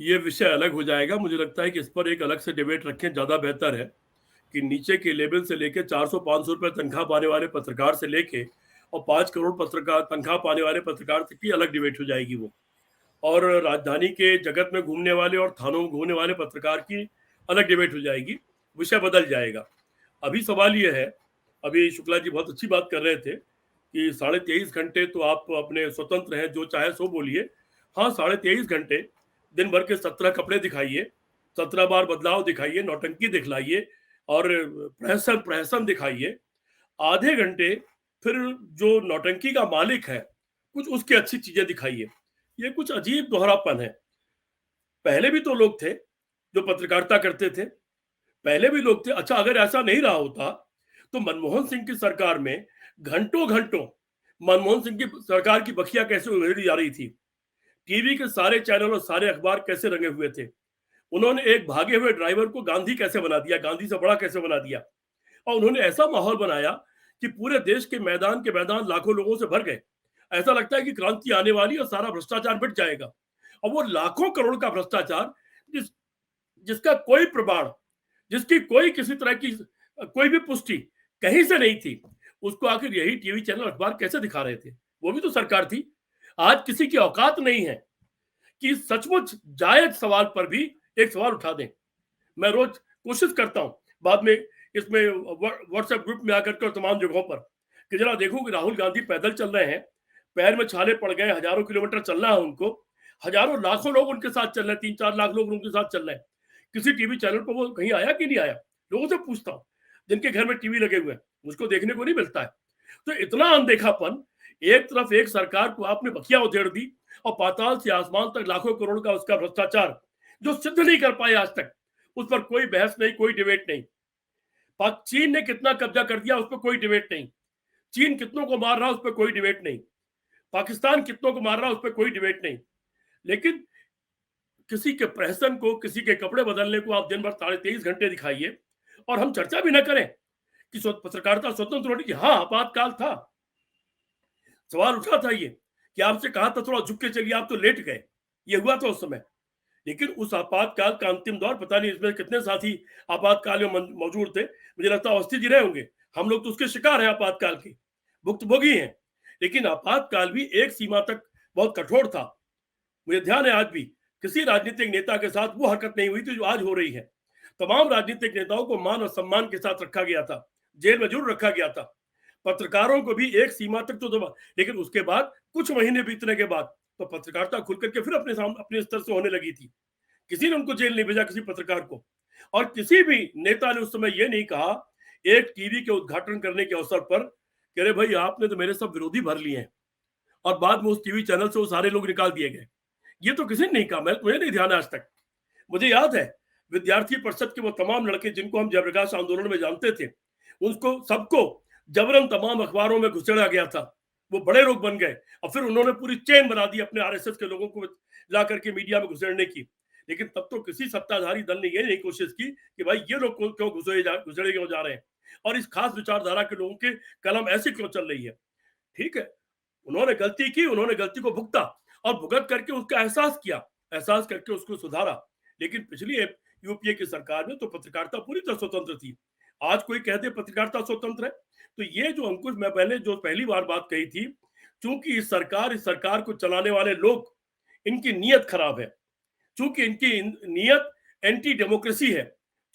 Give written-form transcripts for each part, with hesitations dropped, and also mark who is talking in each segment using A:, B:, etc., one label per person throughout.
A: ये विषय अलग हो जाएगा। मुझे लगता है कि इस पर एक अलग से डिबेट रखें, ज़्यादा बेहतर है कि नीचे के लेवल से लेके 400-500 रुपए तनख्वाह पाने वाले पत्रकार से लेके और 5 करोड़ पत्रकार तनख्वाह पाने वाले पत्रकार तक की अलग डिबेट हो जाएगी वो। और राजधानी के जगत में घूमने वाले और थानों में घूमने वाले पत्रकार की अलग डिबेट हो जाएगी, विषय बदल जाएगा। अभी सवाल ये है, अभी शुक्ला जी बहुत अच्छी बात कर रहे थे कि 23.5 घंटे तो आप अपने स्वतंत्र हैं, जो चाहे सो बोलिए। हाँ, 23.5 घंटे दिन भर के 17 कपड़े दिखाइए, 17 बार बदलाव दिखाइए, नौटंकी दिखलाइए और प्रहसन प्रहसन दिखाइए। आधे घंटे फिर जो नौटंकी का मालिक है, कुछ उसकी अच्छी चीज़ें दिखाइए। ये कुछ अजीब दोहरापन है। पहले भी तो लोग थे, जो पत्रकारिता करते थे। पहले भी लोग थे। अच्छा, अगर ऐसा नहीं रहा होता, तो मनमोहन सिंह की सरकार में घंटों-घंटों मनमोहन सिंह की सरकार की बखिया कैसे उधेड़ी जा रही थी। टीवी के सारे चैनल और सारे अखबार कैसे रंगे हुए थे। उन्होंने एक भागे हुए ड्राइवर को गांधी कैसे बना दिया, गांधी से बड़ा कैसे बना दिया। और उन्होंने ऐसा माहौल बनाया कि पूरे देश के मैदान लाखों लोगों से भर गए। ऐसा लगता है कि क्रांति आने वाली और सारा भ्रष्टाचार मिट जाएगा। और वो लाखों करोड़ का भ्रष्टाचार, जिस जिसका कोई प्रमाण, जिसकी कोई किसी तरह की कोई भी पुष्टि कहीं से नहीं थी, उसको आखिर यही टीवी चैनल अखबार कैसे दिखा रहे थे। वो भी तो सरकार थी। आज किसी की औकात नहीं है कि सचमुच जायज सवाल पर भी एक सवाल उठा दें। मैं रोज कोशिश करता हूं बाद में इसमें व्हाट्सएप ग्रुप में आकर के और तमाम जगहों पर कि जरा देखो कि राहुल गांधी पैदल चल रहे हैं, पैर में छाले पड़ गए, हजारों किलोमीटर चलना है उनको, हजारों लाखों लोग उनके साथ चल रहे हैं, 3-4 लाख लोग उनके साथ चल रहे हैं। किसी टीवी चैनल पर वो कहीं आया कि नहीं आया? लोगों से पूछता हूँ, जिनके घर में टीवी लगे हुए हैं, मुझको देखने को नहीं मिलता है। तो इतना अनदेखापन, एक तरफ एक सरकार को आपने बखिया उधेड़ दी और पाताल से आसमान तक लाखों करोड़ का उसका भ्रष्टाचार जो सिद्ध नहीं कर पाए आज तक, उस पर कोई बहस नहीं, कोई डिबेट नहीं। चीन ने कितना कब्जा कर दिया, उस पर कोई डिबेट नहीं। चीन कितनों को मार रहा, उस पर कोई डिबेट नहीं। पाकिस्तान कितनों को मार रहा, उस पर कोई डिबेट नहीं। लेकिन किसी के प्रहसन को, किसी के कपड़े बदलने को आप दिन भर 23.5 घंटे दिखाइए और हम चर्चा भी ना करें कि पत्रकारिता स्वतंत्र होने की। हाँ, आपातकाल था, सवाल उठा था ये कि आपसे कहा था थोड़ा झुक के चलिए, आप तो लेट गए। ये हुआ था उस समय। लेकिन उस आपातकाल का अंतिम दौर, पता नहीं इसमें कितने साथी आपातकाल में मौजूद थे। मुझे लगता है अवस्थी जी रहे होंगे। हम लोग तो उसके शिकार हैं, आपातकाल के भुक्तभोगी हैं। लेकिन आपातकाल भी एक सीमा तक बहुत कठोर था। मुझे ध्यान है आज भी, किसी राजनीतिक नेता के साथ वो हरकत नहीं हुई थी जो आज हो रही है। तमाम राजनीतिक नेताओं को मान और सम्मान के साथ रखा गया था, जेल में जरूर रखा गया था। पत्रकारों को भी एक सीमा तक तो दबा, लेकिन उसके बाद कुछ महीने बीतने के बाद तो पत्रकारिता खुल करके फिर अपने स्तर से होने लगी थी। किसी ने उनको जेल नहीं भेजा, किसी पत्रकार को। और किसी भी नेता ने उस समय ये नहीं कहा, एक टीवी के उद्घाटन करने के अवसर पर, कि अरे भाई आपने तो मेरे सब विरोधी भर लिए हैं, और बाद में उस टीवी चैनल से वो सारे लोग निकाल दिए गए। ये तो किसी ने नहीं कहा, मुझे नहीं ध्यान है आज तक। मुझे याद है विद्यार्थी परिषद के वो तमाम लड़के जिनको हम जयप्रकाश आंदोलन में जानते थे, उनको सबको जबरन तमाम अखबारों में घुसेड़ा गया था। वो बड़े लोग बन गए और फिर उन्होंने पूरी चेन बना दी अपने आरएसएस के लोगों को ला करके मीडिया में घुसेड़ने की। लेकिन तब तो किसी सत्ताधारी दल ने ये नहीं कोशिश की कि भाई ये लोग क्यों घुसेड़े क्यों जा रहे हैं और इस खास विचारधारा के लोगों के कलम ऐसी क्यों चल रही है। ठीक है, उन्होंने गलती की, उन्होंने गलती को भुगता और भुगत करके उसका एहसास किया, एहसास करके उसको सुधारा। लेकिन पिछली यूपीए की सरकार में तो पत्रकारिता पूरी तरह स्वतंत्र थी। आज कोई कहते पत्रकारिता स्वतंत्र है, तो ये जो अंकुश, मैं पहले जो पहली बार बात कही थी, चूंकि इस सरकार को चलाने वाले लोग, इनकी नीयत खराब है, चूंकि इनकी नीयत एंटी डेमोक्रेसी है,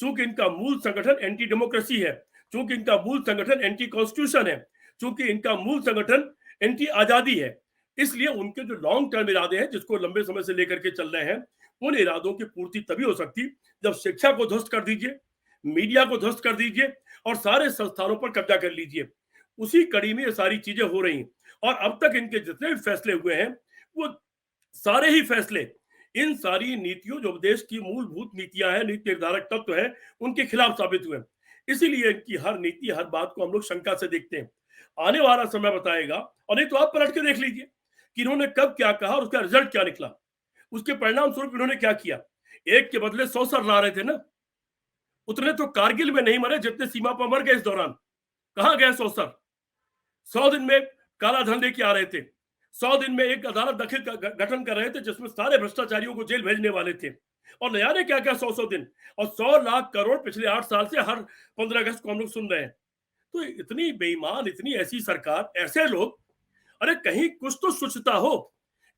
A: चूंकि इनका मूल संगठन एंटी डेमोक्रेसी है, चूंकि इनका मूल संगठन एंटी कॉन्स्टिट्यूशन है, चूंकि इनका मूल संगठन एंटी आजादी है, इसलिए उनके जो लॉन्ग टर्म इरादे हैं, जिसको लंबे समय से लेकर के चल रहे हैं, उन इरादों की पूर्ति तभी हो सकती जब शिक्षा को ध्वस्त कर दीजिए, मीडिया को ध्वस्त कर दीजिए और सारे संस्थानों पर कब्जा कर लीजिए। उसी कड़ी में ये सारी चीजें हो रही हैं। और अब तक इनके जितने भी फैसले हुए हैं, वो सारे ही फैसले इन सारी नीतियों, जो देश की मूलभूत नीतियां हैं, नीति निर्धारक तत्व हैं, उनके खिलाफ साबित हुए। इसीलिए इनकी हर नीति, हर बात को हम लोग शंका से देखते हैं। आने वाला समय बताएगा, और नहीं तो आप पलट के देख लीजिए कि इन्होंने कब क्या कहा और उसका रिजल्ट क्या निकला, उसके परिणाम स्वरूप इन्होंने क्या किया। एक के बदले 100 सर ला रहे थे ना, उतने तो कारगिल में नहीं मरे जितने सीमा पर मर गए इस दौरान। कहां गए 100 सर? 100 दिन में काला धन लेके आ रहे थे, 100 दिन में एक अदालत गठन कर रहे थे जिसमें सारे भ्रष्टाचारियों को जेल भेजने वाले थे, और न जाने क्या क्या 100 दिन, और 100 लाख करोड़ पिछले 8 साल से हर 15 अगस्त को हम लोग सुन रहे हैं। तो इतनी बेईमान, इतनी ऐसी सरकार, ऐसे लोग, अरे कहीं कुछ तो शुचिता हो,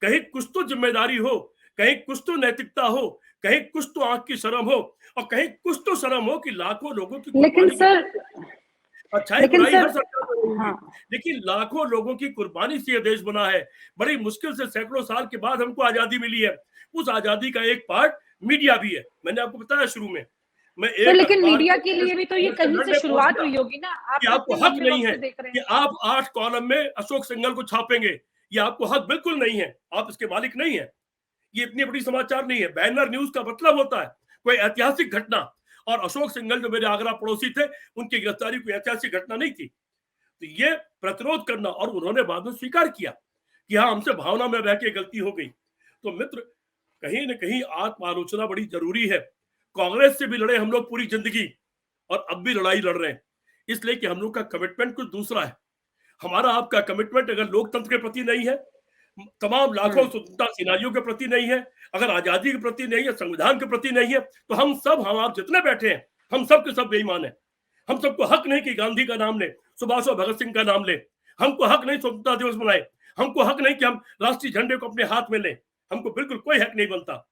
A: कहीं कुछ तो जिम्मेदारी हो, कहीं कुछ तो नैतिकता हो, कहीं कुछ तो आंख की शर्म हो, और कहीं कुछ तो शर्म हो कि लाखों लोगों की
B: लेकिन
A: कुर्बानी
B: सर
A: अच्छाई
B: लेकिन
A: बुराई
B: सर
A: हर सरकार में रहेगी,
B: हाँ,
A: लेकिन लाखों लोगों की कुर्बानी से यह देश बना है। बड़ी मुश्किल से सैकड़ों साल के बाद हमको आजादी मिली है। उस आजादी का एक पार्ट मीडिया भी है। मैंने आपको बताया शुरू में, मैं
B: तो
A: एक
B: लेकिन
A: अखबार
B: मीडिया
A: को
B: के लिए भी तो ये
A: से
B: कहीं से
A: लड़ने पहुंच
B: शुरुआत
A: गया
B: हुई होगी ना, आप
A: कि
B: तो
A: आपको
B: इतने
A: हक
B: लंबे
A: नहीं
B: वक्त
A: है
B: से देख रहे
A: कि
B: हैं।
A: आप 8 कॉलम में अशोक सिंघल को छापेंगे। ये आपको हक बिल्कुल नहीं है, आप इसके मालिक नहीं है। ये इतनी बड़ी समाचार नहीं है। बैनर न्यूज का मतलब होता है कोई ऐतिहासिक घटना, और अशोक सिंघल जो मेरे आगरा पड़ोसी थे, उनकी गिरफ्तारी कोई ऐतिहासिक घटना नहीं थी। तो ये प्रतिरोध करना, और उन्होंने बाद में स्वीकार किया कि हाँ, हमसे भावना में बह के गलती हो गई। तो मित्र, कहीं ना कहीं आत्म आलोचना बड़ी जरूरी है। कांग्रेस से भी लड़े हम लोग पूरी जिंदगी, और अब भी लड़ाई लड़ रहे हैं, इसलिए कि हम लोग का कमिटमेंट कुछ दूसरा है। हमारा आपका कमिटमेंट अगर लोकतंत्र के प्रति नहीं है, तमाम लाखों स्वतंत्रता सेनानियों के प्रति नहीं है, अगर आजादी के प्रति नहीं है, संविधान के प्रति नहीं है, तो हम आप जितने बैठे हैं, हम सब के सब बेईमान है। हम सबको हक नहीं कि गांधी का नाम ले, सुभाष और भगत सिंह का नाम ले। हमको हक नहीं स्वतंत्रता दिवस मनाए। हमको हक नहीं कि हम राष्ट्रीय झंडे को अपने हाथ में लें। हमको बिल्कुल कोई हक नहीं बनता।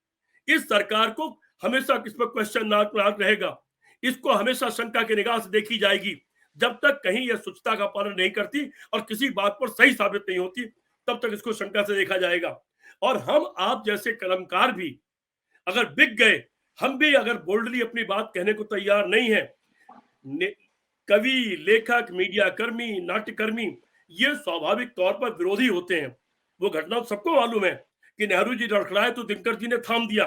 A: इस सरकार को हमेशा इस पर क्वेश्चन मार्क रहेगा। इसको हमेशा शंका की निगाह से देखी जाएगी। जब तक कहीं यह स्वच्छता का पालन नहीं करती और किसी बात पर सही साबित नहीं होती, तब तक इसको शंका से देखा जाएगा। और हम आप जैसे कलमकार भी अगर बिक गए, हम भी अगर बोल्डली अपनी बात कहने को तैयार नहीं है, कवि, लेखक, मीडिया कर्मी, नाट्यकर्मी, ये स्वाभाविक तौर पर विरोधी होते हैं। वो घटना सबको मालूम है कि नेहरू जी लड़खड़ाए तो दिनकर जी ने थाम दिया।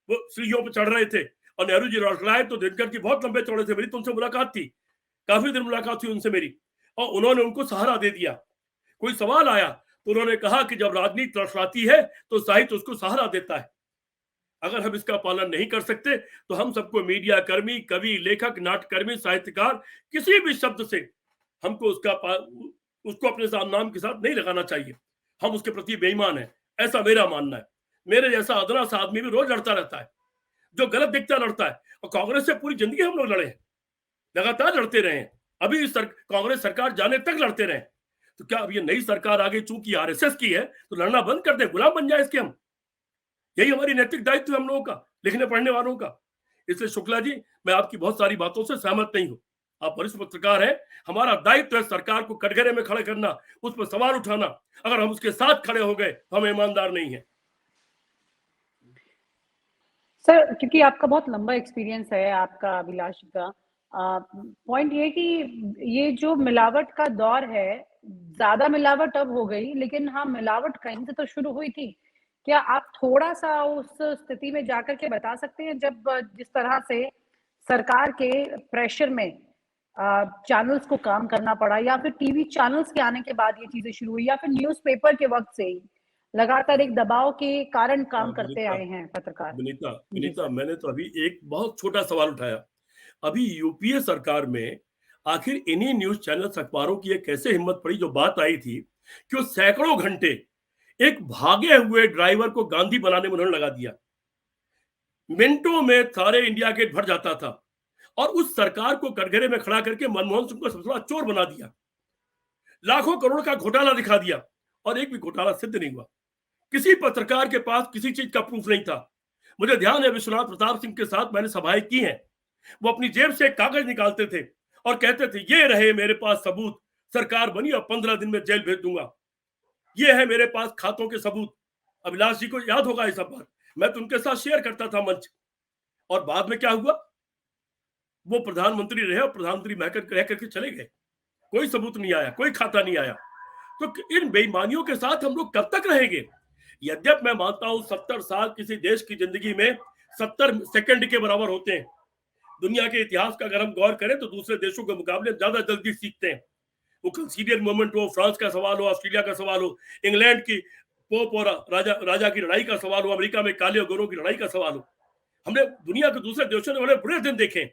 A: वो सीढ़ियों पर चढ़ रहे थे और नेहरू जी लड़खड़ाए तो दिनकर जी बहुत लंबे चौड़े थे। मेरी तो उनसे मुलाकात थी, काफी दिन मुलाकात हुई उनसे मेरी, और उन्होंने उनको सहारा दे दिया। कोई सवाल आया तो उन्होंने कहा कि जब राजनीति लड़खड़ाती है तो साहित्य उसको सहारा देता है। अगर हम इसका पालन नहीं कर सकते तो हम सबको मीडिया कर्मी, कवि, लेखक, नाट्यकर्मी, साहित्यकार, किसी भी शब्द से हमको उसको अपने नाम के साथ नहीं लगाना चाहिए। हम उसके प्रति बेईमान है, ऐसा मेरा मानना है। मेरे जैसा अदना सा आदमी भी रोज लड़ता रहता है, जो गलत दिखता लड़ता है। और कांग्रेस से पूरी जिंदगी हम लोग लड़े हैं, लगातार लड़ते रहे हैं। अभी कांग्रेस सरकार जाने तक लड़ते रहे। तो क्या अब ये नई सरकार आगे चूंकि आरएसएस की है तो लड़ना बंद कर दे, गुलाम बन जाए इसके हम? यही हमारी नैतिक दायित्व है हम लोगों का, लिखने पढ़ने वालों का। इसलिए शुक्ला जी, मैं आपकी बहुत सारी बातों से सहमत नहीं हूं। आप वरिष्ठ पत्रकार हैं, हमारा दायित्व है सरकार को कटघरे में खड़े करना, उस पर सवाल उठाना। अगर हम उसके साथ खड़े हो गए तो हम ईमानदार नहीं है।
B: सर, क्योंकि आपका बहुत लंबा एक्सपीरियंस है, आपका अभिलाष का पॉइंट ये कि ये जो मिलावट का दौर है, ज्यादा मिलावट अब हो गई, लेकिन हाँ, मिलावट कहीं से तो शुरू हुई थी। क्या आप थोड़ा सा उस स्थिति में जाकर के बता सकते हैं जब जिस तरह से सरकार के प्रेशर में चैनल्स को काम करना पड़ा, या फिर टीवी चैनल्स के आने के बाद ये चीजें शुरू हुई, या फिर न्यूज़पेपर के वक्त से ही लगातार एक दबाव के कारण काम करते आए हैं पत्रकार?
A: विनीता,
B: जी
A: विनीता,
B: सर।
A: मैंने तो अभी एक बहुत छोटा सवाल उठाया। अभी यूपीए सरकार में आखिर इन्हीं न्यूज चैनल्स, अखबारों की एक कैसे हिम्मत पड़ी, जो बात आई थी कि वो सैकड़ों घंटे एक भागे हुए ड्राइवर को गांधी बनाने में उन्होंने लगा दिया। मिनटों में सारे इंडिया गेट भर जाता था, और उस सरकार को कटघरे में खड़ा करके मनमोहन सिंह को सबसे बड़ा चोर बना दिया, लाखों करोड़ का घोटाला दिखा दिया, और एक भी घोटाला सिद्ध नहीं हुआ। किसी पत्रकार के पास किसी चीज का प्रूफ नहीं था। मुझे ध्यान है, विश्वनाथ प्रताप सिंह के साथ मैंने सभाएं की हैं। वो अपनी जेब से एक कागज निकालते थे और कहते थे, ये रहे मेरे पास सबूत, सरकार बनी और 15 दिन में जेल भेज दूंगा। ये है मेरे पास खातों के सबूत। अभिलाष जी को याद होगा ये सब बात, मैं तो उनके साथ शेयर करता था मंच। और बाद में क्या हुआ, वो प्रधानमंत्री रहे और प्रधानमंत्री रह करके चले गए। कोई सबूत नहीं आया, कोई खाता नहीं आया। तो इन बेईमानियों के साथ हम लोग कब तक रहेंगे? यद्यप मैं मानता हूं 70 साल किसी देश की जिंदगी में 70 सेकंड के बराबर होते हैं। दुनिया के इतिहास का अगर हम गौर करें तो दूसरे देशों के मुकाबले ज्यादा जल्दी सीखते हैं। वो कंसीलियर मूवमेंट हो, फ्रांस का सवाल हो, ऑस्ट्रेलिया का सवाल हो, इंग्लैंड की पोप और राजा की लड़ाई का सवाल हो, अमेरिका में काले और गोरों की लड़ाई का सवाल हो। हमने दुनिया के दूसरे देशों ने बड़े बुरे दिन देखे,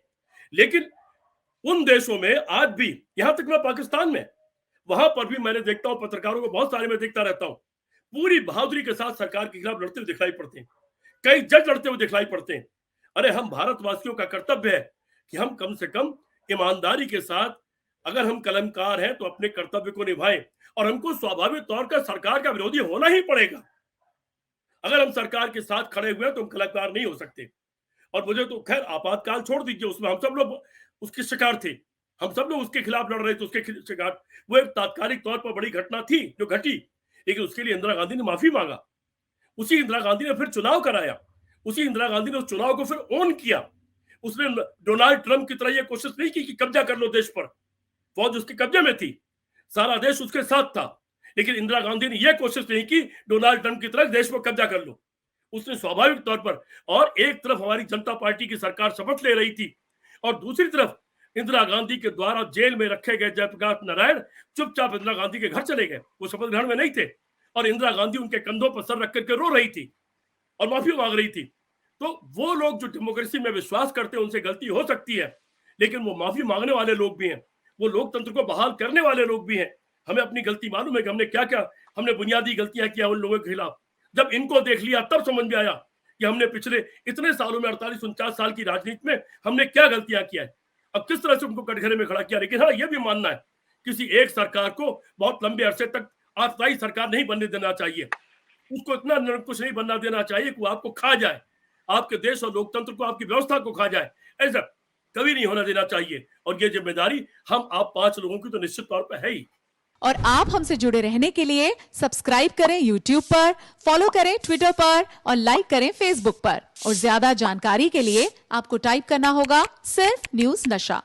A: लेकिन उन देशों में आज भी, यहां तक मैं पाकिस्तान में, वहां पर भी मैंने देखता हूं, पत्रकारों को बहुत सारे मैं देखता रहता हूं, पूरी बहादुरी के साथ सरकार के खिलाफ लड़ते हुए दिखाई पड़ते हैं, कई जज लड़ते हुए दिखाई पड़ते हैं। अरे हम भारतवासियों का कर्तव्य है कि हम कम से कम ईमानदारी के साथ, अगर हम कलमकार हैं तो अपने कर्तव्य को निभाएं, और हमको स्वाभाविक तौर पर सरकार का विरोधी होना ही पड़ेगा। अगर हम सरकार के साथ खड़े हुए हैं तो हम कलमकार नहीं हो सकते। और मुझे तो खैर आपातकाल छोड़ दीजिए, उसमें हम सब लोग उसके शिकार थे, हम सब लोग उसके खिलाफ लड़ रहे थे, उसके शिकार। वो एक तात्कालिक तौर पर बड़ी घटना थी जो घटी, लेकिन उसके लिए इंदिरा गांधी ने माफी मांगा, उसी इंदिरा गांधी ने फिर चुनाव कराया, उसी इंदिरा गांधी ने उस चुनाव को फिर ओन किया। उसने डोनाल्ड ट्रंप की तरह यह कोशिश नहीं की कि कब्जा कर लो देश पर, फौज उसके कब्जे में थी, सारा देश उसके साथ था, लेकिन इंदिरा गांधी ने यह कोशिश नहीं की डोनाल्ड ट्रंप की तरह देश को कब्जा कर लो। उसने स्वाभाविक तौर पर, और एक तरफ हमारी जनता पार्टी की सरकार शपथ ले रही थी, और दूसरी तरफ इंदिरा गांधी के द्वारा जेल में रखे गए जयप्रकाश नारायण चुपचाप इंदिरा गांधी के घर चले गए, वो शपथ ग्रहण में नहीं थे, और इंदिरा गांधी उनके कंधों पर सर रख करके रो रही थी और माफी मांग रही थी। तो वो लोग जो डेमोक्रेसी में विश्वास करते हैं, उनसे गलती हो सकती है, लेकिन वो माफी मांगने वाले लोग भी हैं, वो लोकतंत्र को बहाल करने वाले लोग भी हैं। हमें अपनी गलती मालूम है कि हमने क्या क्या हमने बुनियादी गलतियां किया उन लोगों के खिलाफ। जब इनको देख लिया तब समझ में आया कि हमने पिछले इतने सालों में 48-49 साल की राजनीति में हमने क्या गलतियां किया है, अब किस तरह से उनको कटघरे में खड़ा किया। लेकिन हाँ, यह भी मानना है किसी एक सरकार को बहुत लंबे अरसे तक अस्थायी सरकार नहीं बनने देना चाहिए, उसको इतना निरंकुश नहीं बनना देना चाहिए कि वो आपको खा जाए, आपके देश और लोकतंत्र को, आपकी व्यवस्था को खा जाए। ऐसा कभी नहीं होना देना चाहिए, और ये जिम्मेदारी हम आप 5 लोगों की तो निश्चित तौर पर है ही।
C: और आप हमसे जुड़े रहने के लिए सब्सक्राइब करें YouTube पर, फॉलो करें Twitter पर और लाइक करें Facebook पर। और ज्यादा जानकारी के लिए आपको टाइप करना होगा सिर्फ न्यूज़ नशा।